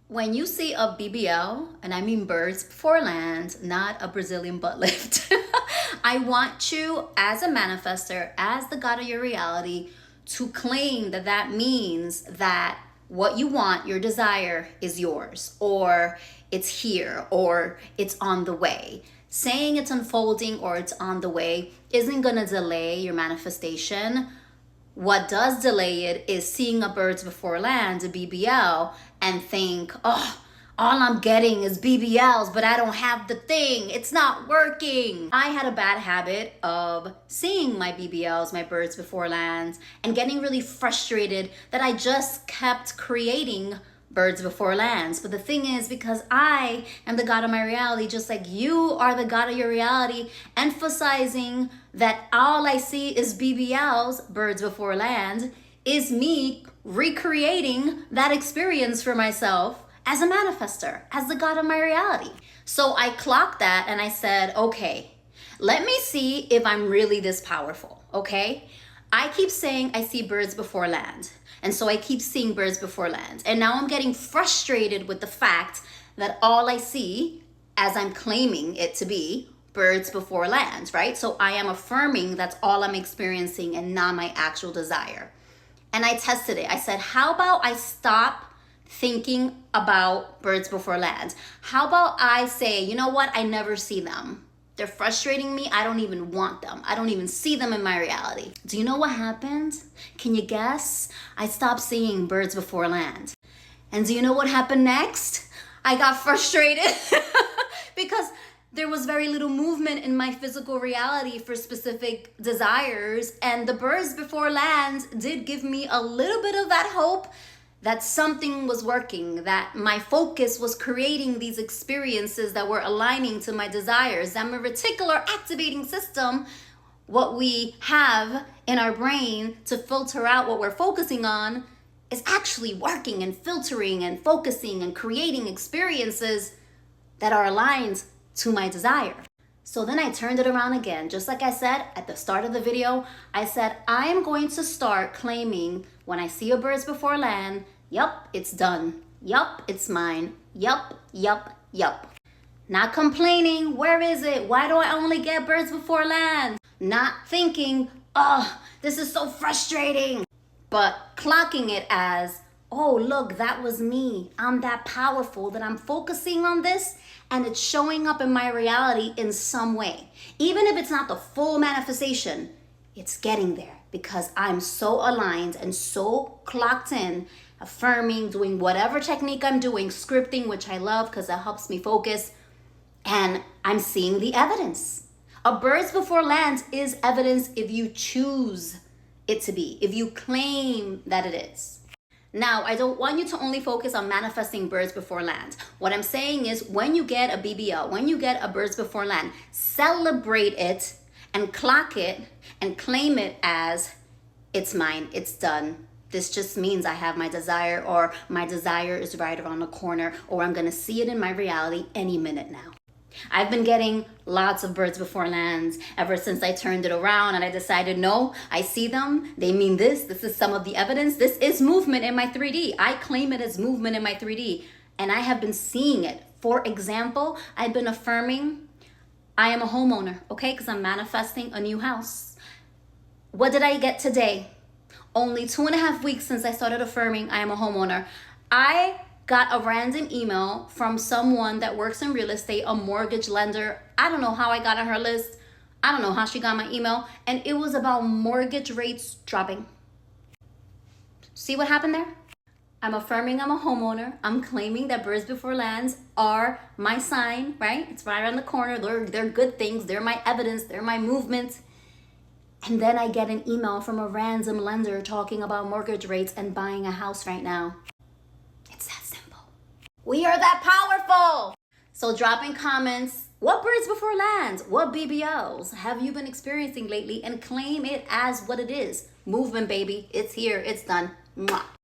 When you see a BBL, and I mean birds before land, not a Brazilian butt lift, I want you as a manifester, as the God of your reality, to claim that that means that what you want, your desire, is yours, or it's here, or it's on the way. Saying it's unfolding or it's on the way isn't gonna delay your manifestation. What does delay it is seeing a birds before land, a BBL, and think, oh, all I'm getting is BBLs, but I don't have the thing. It's not working. I had a bad habit of seeing my BBLs, my birds before land, and getting really frustrated that I just kept creating birds before lands. But the thing is, because I am the God of my reality, just like you are the God of your reality, emphasizing that all I see is BBLs, birds before land, is me recreating that experience for myself as a manifester, as the God of my reality. So I clocked that and I said, okay, let me see if I'm really this powerful, okay? I keep saying I see birds before land. And so I keep seeing birds before land. And now I'm getting frustrated with the fact that all I see, as I'm claiming it to be, birds before land, right? So I am affirming that's all I'm experiencing and not my actual desire. And I tested it. I said, how about I stop thinking about birds before land? How about I say, you know what? I never see them. They're frustrating me. I don't even want them. I don't even see them in my reality. Do you know what happened? Can you guess? I stopped seeing birds before land. And do you know what happened next? I got frustrated because there was very little movement in my physical reality for specific desires. And the birds before land did give me a little bit of that hope that something was working, that my focus was creating these experiences that were aligning to my desires, that my reticular activating system, what we have in our brain to filter out what we're focusing on, is actually working and filtering and focusing and creating experiences that are aligned to my desire. So then I turned it around again. Just like I said at the start of the video, I said, I am going to start claiming when I see a birds before land, yup, it's done. Yup, it's mine. Yup, yup, yup. Not complaining, where is it? Why do I only get birds before land? Not thinking, oh, this is so frustrating. But clocking it as, oh, look, that was me. I'm that powerful that I'm focusing on this and it's showing up in my reality in some way. Even if it's not the full manifestation, it's getting there because I'm so aligned and so clocked in, affirming, doing whatever technique I'm doing, scripting, which I love because it helps me focus, and I'm seeing the evidence. A birds before land is evidence if you choose it to be, if you claim that it is. Now, I don't want you to only focus on manifesting birds before land. What I'm saying is when you get a BBL, when you get a birds before land, celebrate it and clock it and claim it as it's mine, it's done. This just means I have my desire, or my desire is right around the corner, or I'm gonna see it in my reality any minute now. I've been getting lots of birds before lands ever since I turned it around and I decided, no, I see them. They mean this. This is some of the evidence. This is movement in my 3D. I claim it as movement in my 3D and I have been seeing it. For example, I've been affirming I am a homeowner, okay? Because I'm manifesting a new house. What did I get today? Only 2.5 weeks since I started affirming I am a homeowner. I got a random email from someone that works in real estate, a mortgage lender. I don't know how I got on her list. I don't know how she got my email. And it was about mortgage rates dropping. See what happened there? I'm affirming I'm a homeowner. I'm claiming that birds before lands are my sign, right? It's right around the corner. They're good things. They're my evidence. They're my movement. And then I get an email from a random lender talking about mortgage rates and buying a house right now. It's that simple. We are that powerful. So drop in comments, what birds before land, what BBLs have you been experiencing lately, and claim it as what it is. Movement, baby. It's here. It's done. Mwah.